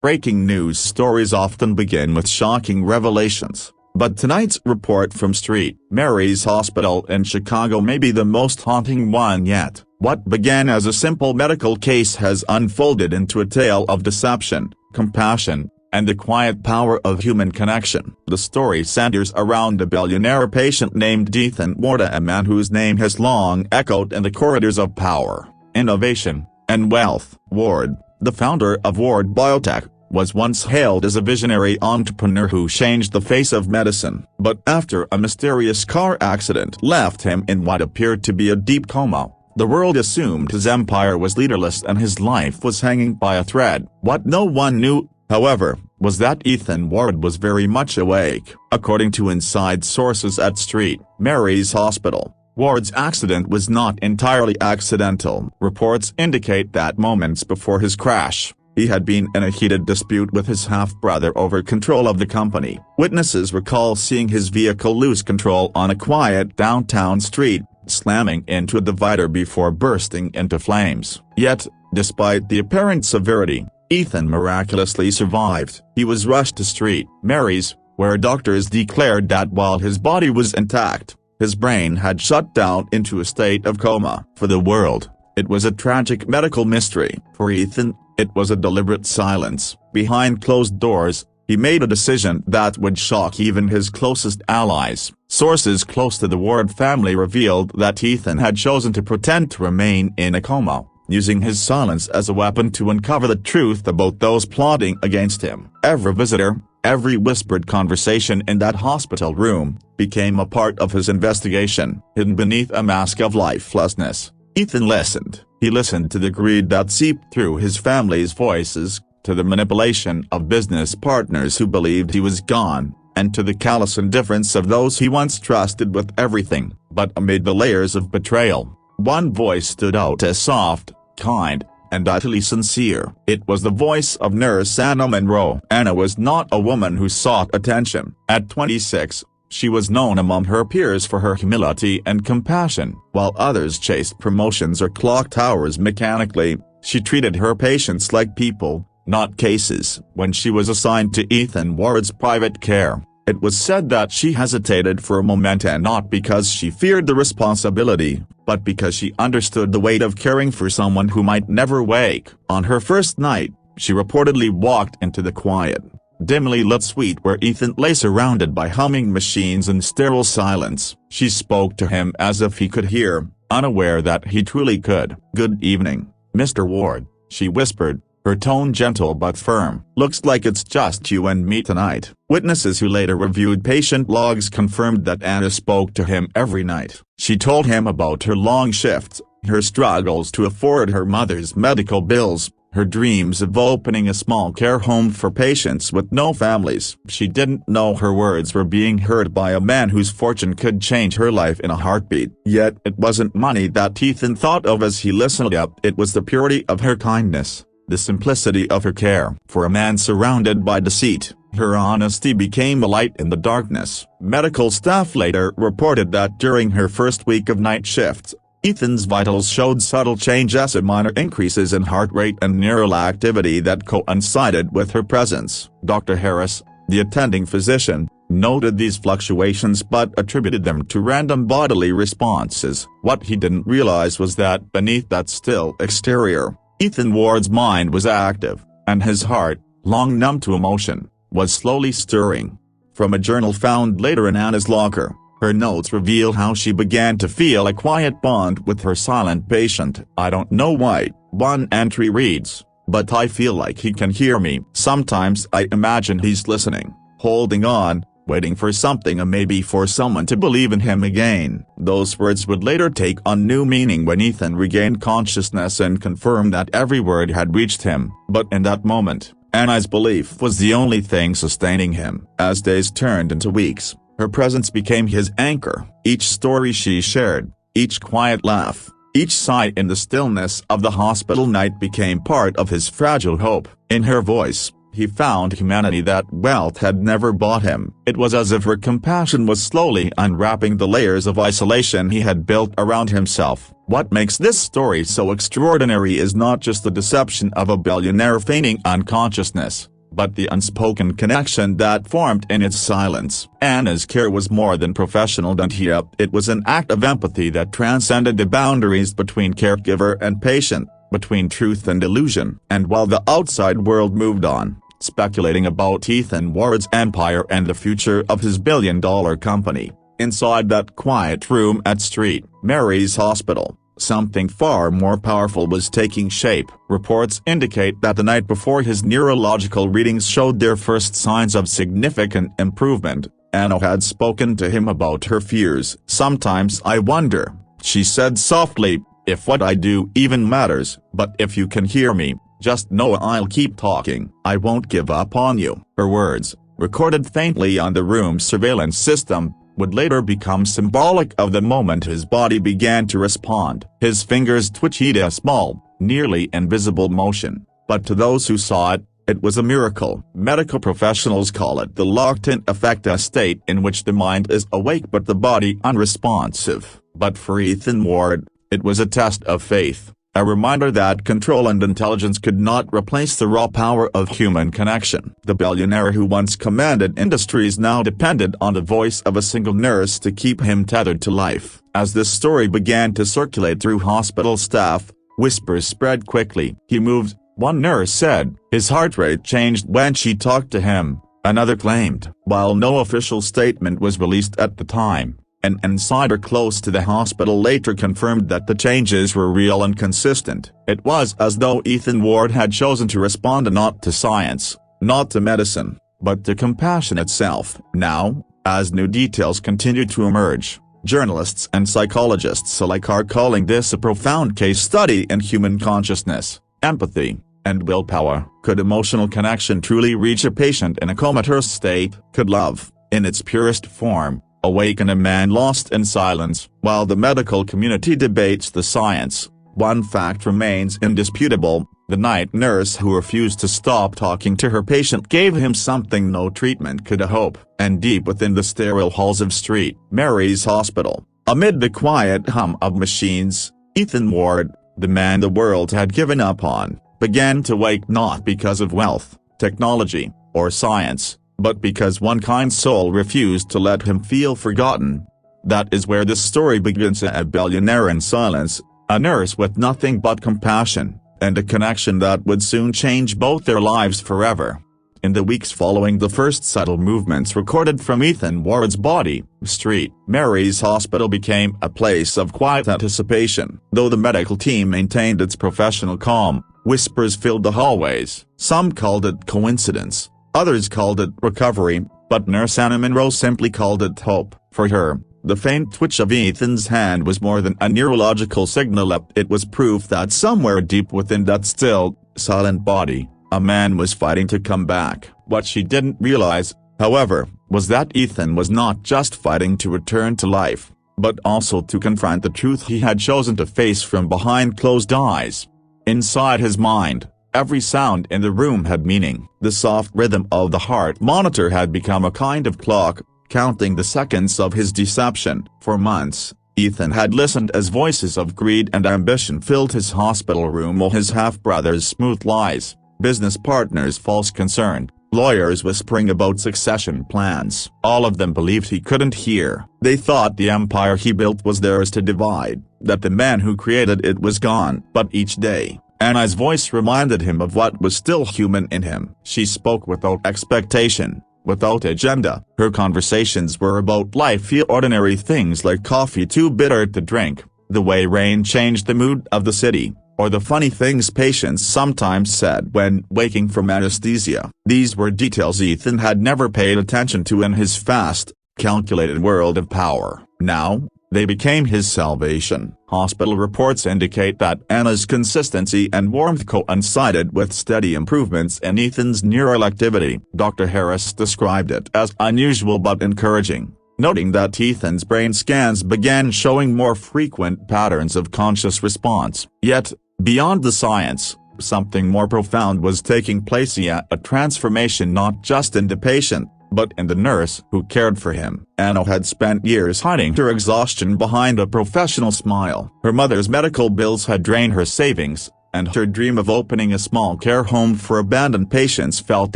Breaking news stories often begin with shocking revelations, but tonight's report from St. Mary's Hospital in Chicago may be the most haunting one yet. What began as a simple medical case has unfolded into a tale of deception, compassion, and the quiet power of human connection. The story centers around a billionaire patient named Ethan Ward, a man whose name has long echoed in the corridors of power, innovation, and wealth. Ward, the founder of Ward Biotech, was once hailed as a visionary entrepreneur who changed the face of medicine. But after a mysterious car accident left him in what appeared to be a deep coma, the world assumed his empire was leaderless and his life was hanging by a thread. What no one knew, however, was that Ethan Ward was very much awake. According to inside sources at St. Mary's Hospital, Ward's accident was not entirely accidental. Reports indicate that moments before his crash, he had been in a heated dispute with his half-brother over control of the company. Witnesses recall seeing his vehicle lose control on a quiet downtown street, slamming into a divider before bursting into flames. Yet, despite the apparent severity, Ethan miraculously survived. He was rushed to St. Mary's, where doctors declared that while his body was intact, his brain had shut down into a state of coma. For the world, it was a tragic medical mystery. For Ethan, it was a deliberate silence. Behind closed doors, he made a decision that would shock even his closest allies. Sources close to the Ward family revealed that Ethan had chosen to pretend to remain in a coma, using his silence as a weapon to uncover the truth about those plotting against him. Every visitor, every whispered conversation in that hospital room, became a part of his investigation. Hidden beneath a mask of lifelessness, Ethan listened. He listened to the greed that seeped through his family's voices, to the manipulation of business partners who believed he was gone, and to the callous indifference of those he once trusted with everything. But amid the layers of betrayal, one voice stood out as soft, kind, and utterly sincere. It was the voice of nurse Anna Monroe. Anna was not a woman who sought attention. At 26, she was known among her peers for her humility and compassion. While others chased promotions or clocked hours mechanically, she treated her patients like people, not cases. When she was assigned to Ethan Ward's private care, it was said that she hesitated for a moment, and not because she feared the responsibility, but because she understood the weight of caring for someone who might never wake. On her first night, she reportedly walked into the quiet, dimly lit suite where Ethan lay surrounded by humming machines and sterile silence. She spoke to him as if he could hear, unaware that he truly could. "Good evening, Mr. Ward," she whispered, her tone gentle but firm. "Looks like it's just you and me tonight." Witnesses who later reviewed patient logs confirmed that Anna spoke to him every night. She told him about her long shifts, her struggles to afford her mother's medical bills, her dreams of opening a small care home for patients with no families. She didn't know her words were being heard by a man whose fortune could change her life in a heartbeat. Yet it wasn't money that Ethan thought of as he listened up. It was the purity of her kindness, the simplicity of her care. For a man surrounded by deceit, her honesty became a light in the darkness. Medical staff later reported that during her first week of night shifts, Ethan's vitals showed subtle changes, minor increases in heart rate and neural activity that coincided with her presence. Dr. Harris, the attending physician, noted these fluctuations but attributed them to random bodily responses. What he didn't realize was that beneath that still exterior, Ethan Ward's mind was active, and his heart, long numb to emotion, was slowly stirring. From a journal found later in Anna's locker, her notes reveal how she began to feel a quiet bond with her silent patient. "I don't know why," one entry reads, "but I feel like he can hear me. Sometimes I imagine he's listening, holding on, waiting for something, or maybe for someone to believe in him again." Those words would later take on new meaning when Ethan regained consciousness and confirmed that every word had reached him. But in that moment, Anna's belief was the only thing sustaining him. As days turned into weeks, her presence became his anchor. Each story she shared, each quiet laugh, each sigh in the stillness of the hospital night became part of his fragile hope. In her voice, he found humanity that wealth had never bought him. It was as if her compassion was slowly unwrapping the layers of isolation he had built around himself. What makes this story so extraordinary is not just the deception of a billionaire feigning unconsciousness, but the unspoken connection that formed in its silence. Anna's care was more than professional and it was an act of empathy that transcended the boundaries between caregiver and patient, between truth and illusion. And while the outside world moved on, speculating about Ethan Ward's empire and the future of his billion-dollar company, inside that quiet room at St. Mary's Hospital, something far more powerful was taking shape. Reports indicate that the night before his neurological readings showed their first signs of significant improvement, Anna had spoken to him about her fears. "Sometimes I wonder," she said softly, "if what I do even matters, but if you can hear me, just know I'll keep talking. I won't give up on you." Her words, recorded faintly on the room's surveillance system, would later become symbolic of the moment his body began to respond. His fingers twitched a small, nearly invisible motion, but to those who saw it, it was a miracle. Medical professionals call it the locked-in effect, a state in which the mind is awake but the body unresponsive. But for Ethan Ward, it was a test of faith, a reminder that control and intelligence could not replace the raw power of human connection. The billionaire who once commanded industries now depended on the voice of a single nurse to keep him tethered to life. As this story began to circulate through hospital staff, whispers spread quickly. "He moved," one nurse said. "His heart rate changed when she talked to him," another claimed. While no official statement was released at the time, an insider close to the hospital later confirmed that the changes were real and consistent. It was as though Ethan Ward had chosen to respond not to science, not to medicine, but to compassion itself. Now, as new details continue to emerge, journalists and psychologists alike are calling this a profound case study in human consciousness, empathy, and willpower. Could emotional connection truly reach a patient in a comatose state? Could love, in its purest form, awaken a man lost in silence? While the medical community debates the science, one fact remains indisputable: the night nurse who refused to stop talking to her patient gave him something no treatment could hope. And deep within the sterile halls of St. Mary's Hospital, amid the quiet hum of machines, Ethan Ward, the man the world had given up on, began to wake, not because of wealth, technology, or science, but because one kind soul refused to let him feel forgotten. That is where this story begins: a billionaire in silence, a nurse with nothing but compassion, and a connection that would soon change both their lives forever. In the weeks following the first subtle movements recorded from Ethan Ward's body, St. Mary's Hospital became a place of quiet anticipation. Though the medical team maintained its professional calm, whispers filled the hallways. Some called it coincidence, others called it recovery, but nurse Anna Monroe simply called it hope. For her, the faint twitch of Ethan's hand was more than a neurological signal. It was proof that somewhere deep within that still, silent body, a man was fighting to come back. What she didn't realize, however, was that Ethan was not just fighting to return to life, but also to confront the truth he had chosen to face from behind closed eyes. Inside his mind, every sound in the room had meaning. The soft rhythm of the heart monitor had become a kind of clock, counting the seconds of his deception. For months, Ethan had listened as voices of greed and ambition filled his hospital room, or his half-brother's smooth lies, business partners' false concern, lawyers whispering about succession plans. All of them believed he couldn't hear. They thought the empire he built was theirs to divide, that the man who created it was gone. But each day, Anna's voice reminded him of what was still human in him. She spoke without expectation, without agenda. Her conversations were about life, ordinary things like coffee too bitter to drink, the way rain changed the mood of the city, or the funny things patients sometimes said when waking from anesthesia. These were details Ethan had never paid attention to in his fast, calculated world of power. Now, they became his salvation. Hospital reports indicate that Anna's consistency and warmth coincided with steady improvements in Ethan's neural activity. Dr. Harris described it as unusual but encouraging, noting that Ethan's brain scans began showing more frequent patterns of conscious response. Yet, beyond the science, something more profound was taking place: a transformation not just in the patient, but in the nurse who cared for him. Anna had spent years hiding her exhaustion behind a professional smile. Her mother's medical bills had drained her savings, and her dream of opening a small care home for abandoned patients felt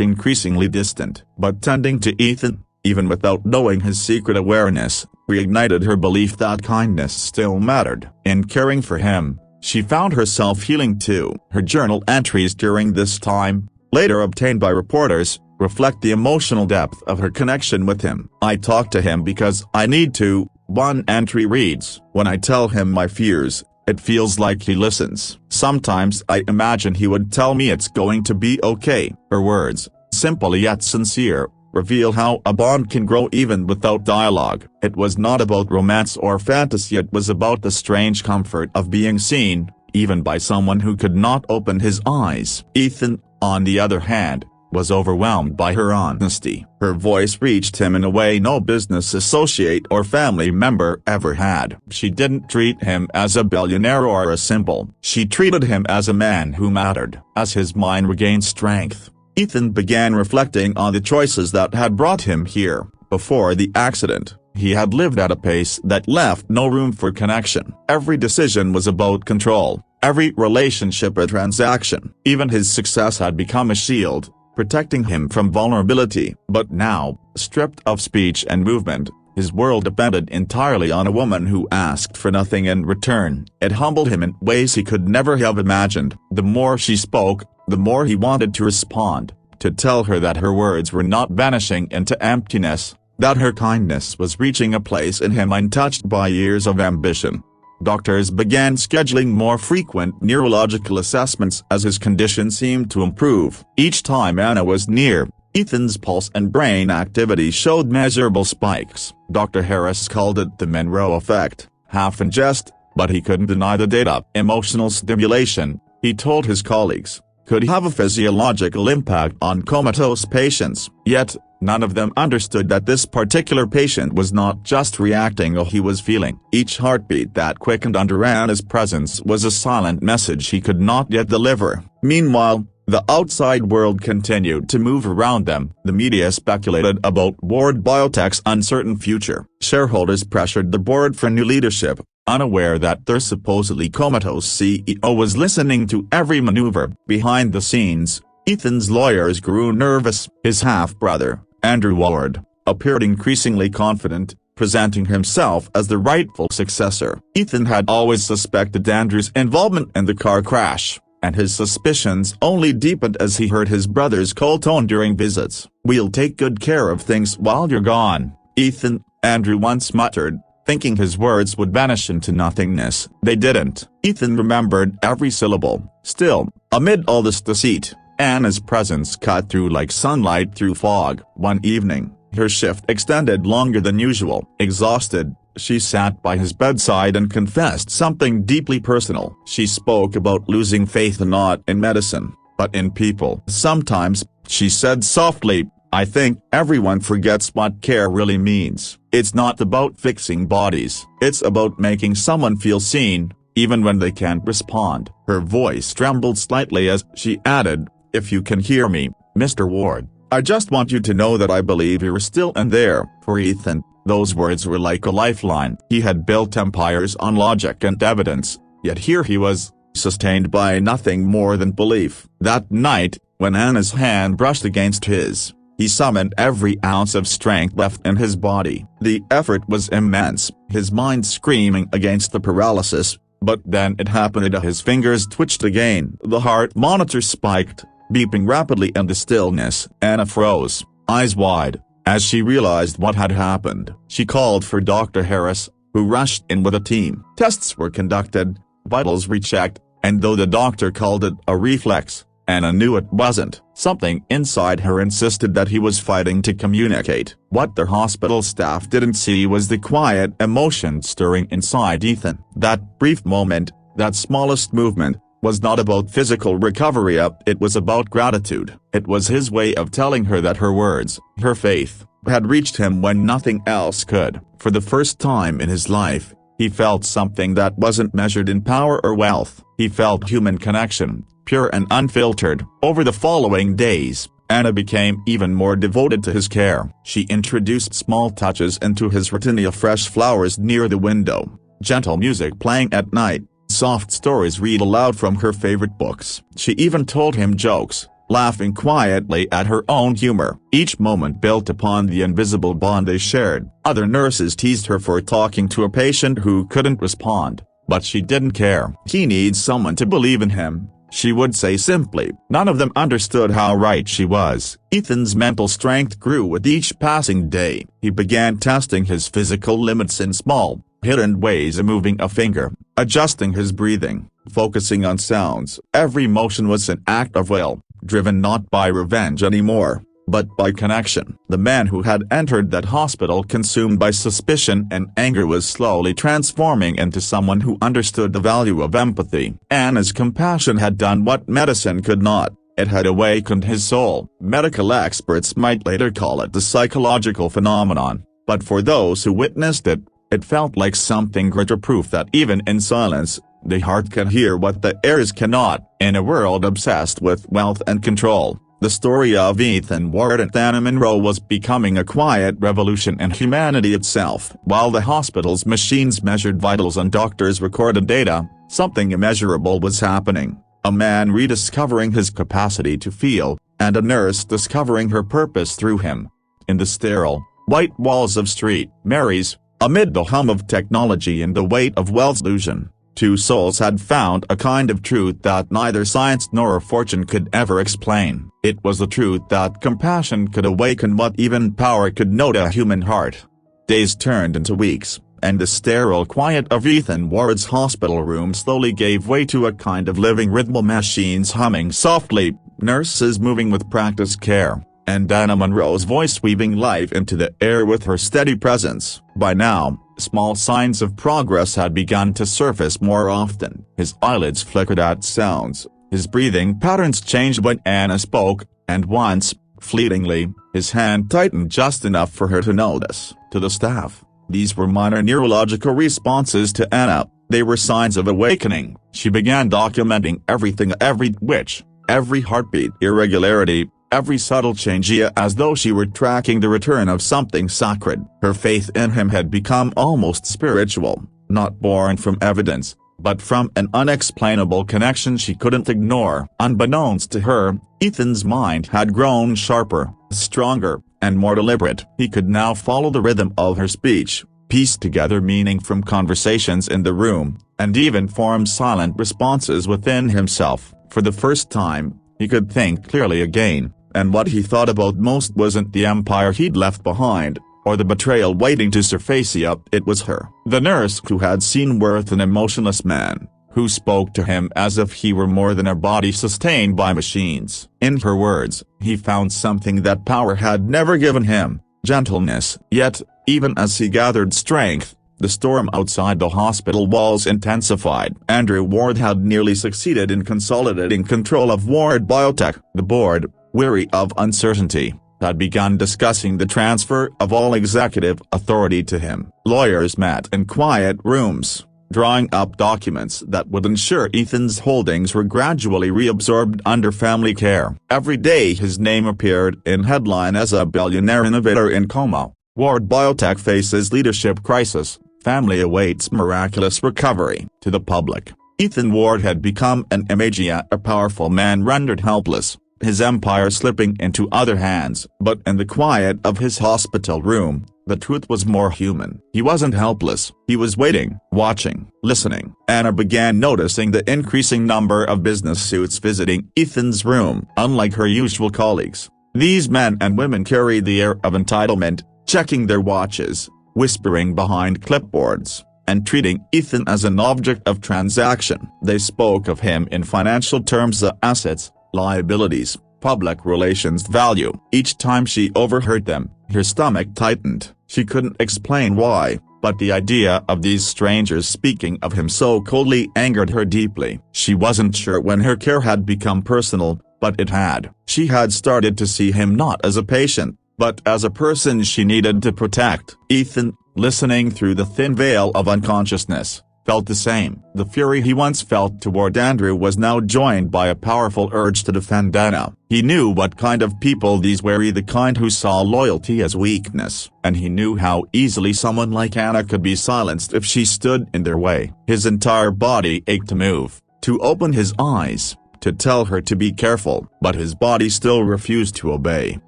increasingly distant. But tending to Ethan, even without knowing his secret awareness, reignited her belief that kindness still mattered. In caring for him, she found herself healing too. Her journal entries during this time, later obtained by reporters, reflect the emotional depth of her connection with him. "I talk to him because I need to," one entry reads. "When I tell him my fears, it feels like he listens. Sometimes I imagine he would tell me it's going to be okay." Her words, simple yet sincere, reveal how a bond can grow even without dialogue. It was not about romance or fantasy, it was about the strange comfort of being seen, even by someone who could not open his eyes. Ethan, on the other hand, was overwhelmed by her honesty. Her voice reached him in a way no business associate or family member ever had. She didn't treat him as a billionaire or a symbol. She treated him as a man who mattered. As his mind regained strength, Ethan began reflecting on the choices that had brought him here. Before the accident, he had lived at a pace that left no room for connection. Every decision was about control, every relationship a transaction. Even his success had become a shield, protecting him from vulnerability. But now, stripped of speech and movement, his world depended entirely on a woman who asked for nothing in return. It humbled him in ways he could never have imagined. The more she spoke, the more he wanted to respond, to tell her that her words were not vanishing into emptiness, that her kindness was reaching a place in him untouched by years of ambition. Doctors began scheduling more frequent neurological assessments as his condition seemed to improve. Each time Anna was near, Ethan's pulse and brain activity showed measurable spikes. Dr. Harris called it the Monroe effect, half in jest, but he couldn't deny the data. Emotional stimulation, he told his colleagues, could have a physiological impact on comatose patients, yet, none of them understood that this particular patient was not just reacting to what he was feeling. Each heartbeat that quickened under Anna's presence was a silent message he could not yet deliver. Meanwhile, the outside world continued to move around them. The media speculated about Ward Biotech's uncertain future. Shareholders pressured the board for new leadership, unaware that their supposedly comatose CEO was listening to every maneuver. Behind the scenes, Ethan's lawyers grew nervous. His half-brother, Andrew Ward, appeared increasingly confident, presenting himself as the rightful successor. Ethan had always suspected Andrew's involvement in the car crash, and his suspicions only deepened as he heard his brother's cold tone during visits. "We'll take good care of things while you're gone, Ethan," Andrew once muttered, thinking his words would vanish into nothingness. They didn't. Ethan remembered every syllable. Still, amid all this deceit, Anna's presence cut through like sunlight through fog. One evening, her shift extended longer than usual. Exhausted, she sat by his bedside and confessed something deeply personal. She spoke about losing faith not in medicine, but in people. "Sometimes," she said softly, "I think everyone forgets what care really means. It's not about fixing bodies. It's about making someone feel seen, even when they can't respond." Her voice trembled slightly as she added, "If you can hear me, Mr. Ward, I just want you to know that I believe you're still in there." For Ethan, those words were like a lifeline. He had built empires on logic and evidence, yet here he was, sustained by nothing more than belief. That night, when Anna's hand brushed against his, he summoned every ounce of strength left in his body. The effort was immense, his mind screaming against the paralysis, but then it happened. His fingers twitched again. The heart monitor spiked, beeping rapidly in the stillness. Anna froze, eyes wide, as she realized what had happened. She called for Dr. Harris, who rushed in with a team. Tests were conducted, vitals rechecked, and though the doctor called it a reflex, Anna knew it wasn't. Something inside her insisted that he was fighting to communicate. What the hospital staff didn't see was the quiet emotion stirring inside Ethan. That brief moment, that smallest movement, was not about physical recovery, it was about gratitude. It was his way of telling her that her words, her faith, had reached him when nothing else could. For the first time in his life, he felt something that wasn't measured in power or wealth. He felt human connection, pure and unfiltered. Over the following days, Anna became even more devoted to his care. She introduced small touches into his routine: fresh flowers near the window, gentle music playing at night, soft stories read aloud from her favorite books. She even told him jokes, laughing quietly at her own humor. Each moment built upon the invisible bond they shared. Other nurses teased her for talking to a patient who couldn't respond, but she didn't care. "He needs someone to believe in him," she would say simply. None of them understood how right she was. Ethan's mental strength grew with each passing day. He began testing his physical limits in small, hidden ways, moving a finger, adjusting his breathing, focusing on sounds. Every motion was an act of will, driven not by revenge anymore, but by connection. The man who had entered that hospital consumed by suspicion and anger was slowly transforming into someone who understood the value of empathy. Anna's compassion had done what medicine could not. It had awakened his soul. Medical experts might later call it the psychological phenomenon, but for those who witnessed it, it felt like something greater, proof that even in silence, the heart can hear what the ears cannot. In a world obsessed with wealth and control, the story of Ethan Ward and Anna Monroe was becoming a quiet revolution in humanity itself. While the hospital's machines measured vitals and doctors recorded data, something immeasurable was happening. A man rediscovering his capacity to feel, and a nurse discovering her purpose through him. In the sterile, white walls of St. Mary's, amid the hum of technology and the weight of wealth's illusion, two souls had found a kind of truth that neither science nor fortune could ever explain. It was the truth that compassion could awaken what even power could know to a human heart. Days turned into weeks, and the sterile quiet of Ethan Ward's hospital room slowly gave way to a kind of living rhythm, machines humming softly, nurses moving with practiced care, and Anna Monroe's voice weaving life into the air with her steady presence. By now, small signs of progress had begun to surface more often. His eyelids flickered at sounds, his breathing patterns changed when Anna spoke, and once, fleetingly, his hand tightened just enough for her to notice. To the staff, these were minor neurological responses to Anna. They were signs of awakening. She began documenting everything, every twitch, every heartbeat irregularity, every subtle change, as though she were tracking the return of something sacred. Her faith in him had become almost spiritual, not born from evidence, but from an unexplainable connection she couldn't ignore. Unbeknownst to her, Ethan's mind had grown sharper, stronger, and more deliberate. He could now follow the rhythm of her speech, piece together meaning from conversations in the room, and even form silent responses within himself. For the first time, he could think clearly again. And what he thought about most wasn't the empire he'd left behind, or the betrayal waiting to surface. It was her. The nurse who had seen worth in an emotionless man, who spoke to him as if he were more than a body sustained by machines. In her words, he found something that power had never given him, gentleness. Yet, even as he gathered strength, the storm outside the hospital walls intensified. Andrew Ward had nearly succeeded in consolidating control of Ward Biotech. The board, weary of uncertainty, had begun discussing the transfer of all executive authority to him. Lawyers met in quiet rooms, drawing up documents that would ensure Ethan's holdings were gradually reabsorbed under family care. Every day his name appeared in headline as a billionaire innovator in Coma. Ward Biotech faces leadership crisis, family awaits miraculous recovery. To the public, Ethan Ward had become an image, a powerful man rendered helpless, his empire slipping into other hands. But in the quiet of his hospital room, the truth was more human. He wasn't helpless, he was waiting, watching, listening. Anna began noticing the increasing number of business suits visiting Ethan's room. Unlike her usual colleagues, these men and women carried the air of entitlement, checking their watches, whispering behind clipboards, and treating Ethan as an object of transaction. They spoke of him in financial terms: assets, liabilities, public relations, value. Each time she overheard them, her stomach tightened. She couldn't explain why, but the idea of these strangers speaking of him so coldly angered her deeply. She wasn't sure when her care had become personal, but it had. She had started to see him not as a patient, but as a person she needed to protect. Ethan, listening through the thin veil of unconsciousness, felt the same. The fury he once felt toward Andrew was now joined by a powerful urge to defend Anna. He knew what kind of people these were, the kind who saw loyalty as weakness, and he knew how easily someone like Anna could be silenced if she stood in their way. His entire body ached to move, to open his eyes, to tell her to be careful, but his body still refused to obey.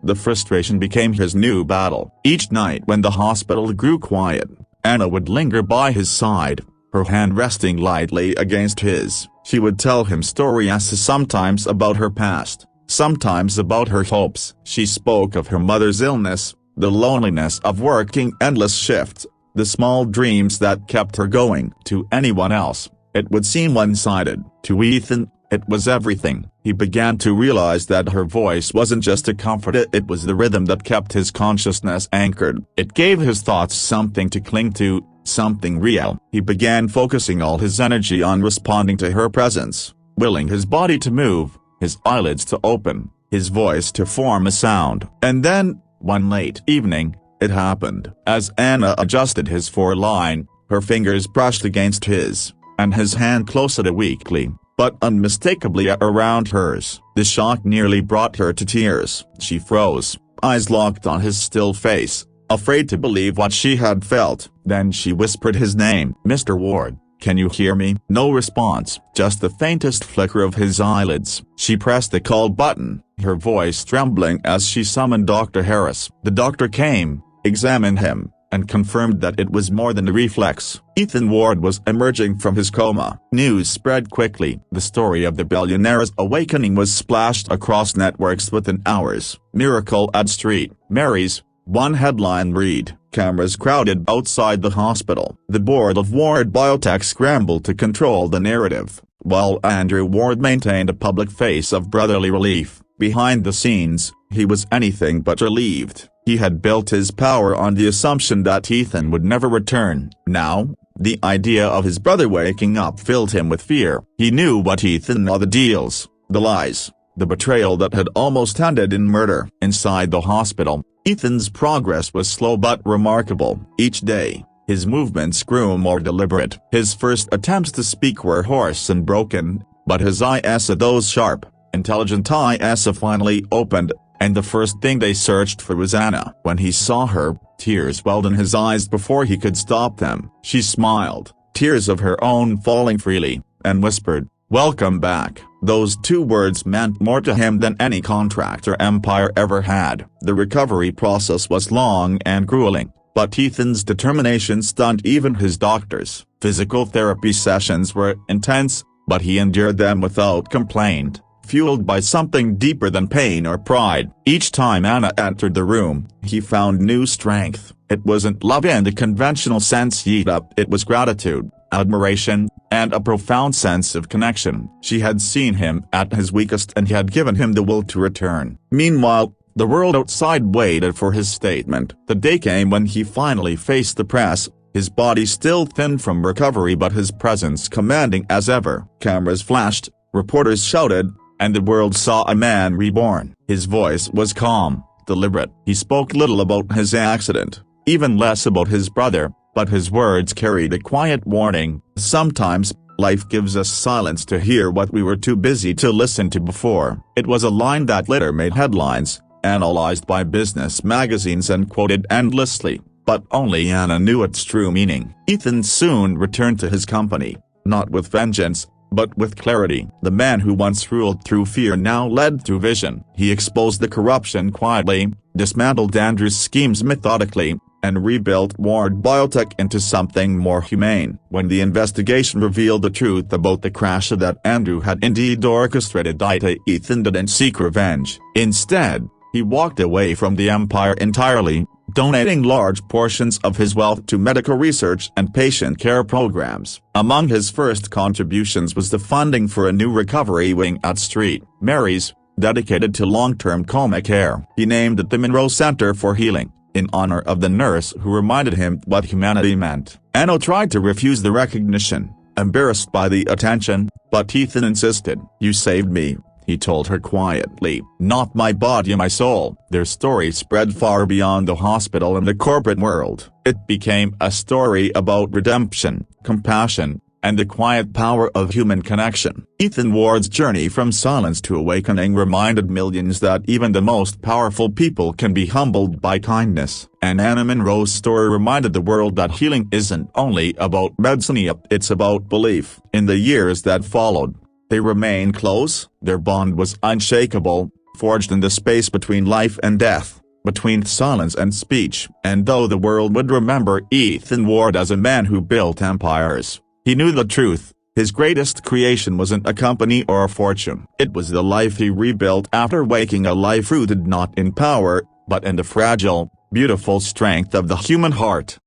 The frustration became his new battle. Each night when the hospital grew quiet, Anna would linger by his side, her hand resting lightly against his. She would tell him stories, sometimes about her past, sometimes about her hopes. She spoke of her mother's illness, the loneliness of working endless shifts, the small dreams that kept her going. To anyone else, it would seem one-sided. To Ethan, it was everything. He began to realize that her voice wasn't just a comfort, it was the rhythm that kept his consciousness anchored. It gave his thoughts something to cling to, something real. He began focusing all his energy on responding to her presence, willing his body to move, his eyelids to open, his voice to form a sound. And then, one late evening, it happened. As Anna adjusted his foreline, her fingers brushed against his, and his hand closed weakly, but unmistakably around hers. The shock nearly brought her to tears. She froze, eyes locked on his still face, afraid to believe what she had felt. Then she whispered his name. "Mr. Ward, can you hear me?" No response, just the faintest flicker of his eyelids. She pressed the call button, her voice trembling as she summoned Dr. Harris. The doctor came, examined him, and confirmed that it was more than a reflex. Ethan Ward was emerging from his coma. News spread quickly. The story of the billionaire's awakening was splashed across networks within hours. "Miracle at St. Mary's," one headline read. Cameras crowded outside the hospital. The board of Ward Biotech scrambled to control the narrative, while Andrew Ward maintained a public face of brotherly relief. Behind the scenes, he was anything but relieved. He had built his power on the assumption that Ethan would never return. Now, the idea of his brother waking up filled him with fear. He knew what Ethan knew: the deals, the lies, the betrayal that had almost ended in murder. Inside the hospital, Ethan's progress was slow but remarkable. Each day, his movements grew more deliberate. His first attempts to speak were hoarse and broken, but his eyes, those sharp, intelligent eyes, finally opened, and the first thing they searched for was Anna. When he saw her, tears welled in his eyes before he could stop them. She smiled, tears of her own falling freely, and whispered, "Welcome back." Those two words meant more to him than any contract or empire ever had. The recovery process was long and grueling, but Ethan's determination stunned even his doctors. Physical therapy sessions were intense, but he endured them without complaint, fueled by something deeper than pain or pride. Each time Anna entered the room, he found new strength. It wasn't love in the conventional sense yet, it was gratitude, admiration, and a profound sense of connection. She had seen him at his weakest and had given him the will to return. Meanwhile, the world outside waited for his statement. The day came when he finally faced the press, his body still thin from recovery but his presence commanding as ever. Cameras flashed, reporters shouted, and the world saw a man reborn. His voice was calm, deliberate. He spoke little about his accident, even less about his brother, but his words carried a quiet warning. Sometimes, life gives us silence to hear what we were too busy to listen to before. It was a line that later made headlines, analyzed by business magazines and quoted endlessly, but only Anna knew its true meaning. Ethan soon returned to his company, not with vengeance, but with clarity. The man who once ruled through fear now led through vision. He exposed the corruption quietly, dismantled Andrew's schemes methodically, and rebuilt Ward Biotech into something more humane. When the investigation revealed the truth about the crash that Andrew had indeed orchestrated, Ethan didn't seek revenge. Instead, he walked away from the empire entirely, donating large portions of his wealth to medical research and patient care programs. Among his first contributions was the funding for a new recovery wing at St. Mary's, dedicated to long-term coma care. He named it the Monroe Center for Healing, in honor of the nurse who reminded him what humanity meant. Anna tried to refuse the recognition, embarrassed by the attention, but Ethan insisted. "You saved me, he told her quietly. "Not my body, my soul." Their story spread far beyond the hospital and the corporate world. It became a story about redemption, compassion, and the quiet power of human connection. Ethan Ward's journey from silence to awakening reminded millions that even the most powerful people can be humbled by kindness. And Anna Monroe's story reminded the world that healing isn't only about medicine, it's about belief. In the years that followed, they remained close. Their bond was unshakable, forged in the space between life and death, between silence and speech. And though the world would remember Ethan Ward as a man who built empires, he knew the truth. His greatest creation wasn't a company or a fortune. It was the life he rebuilt after waking, a life rooted not in power, but in the fragile, beautiful strength of the human heart.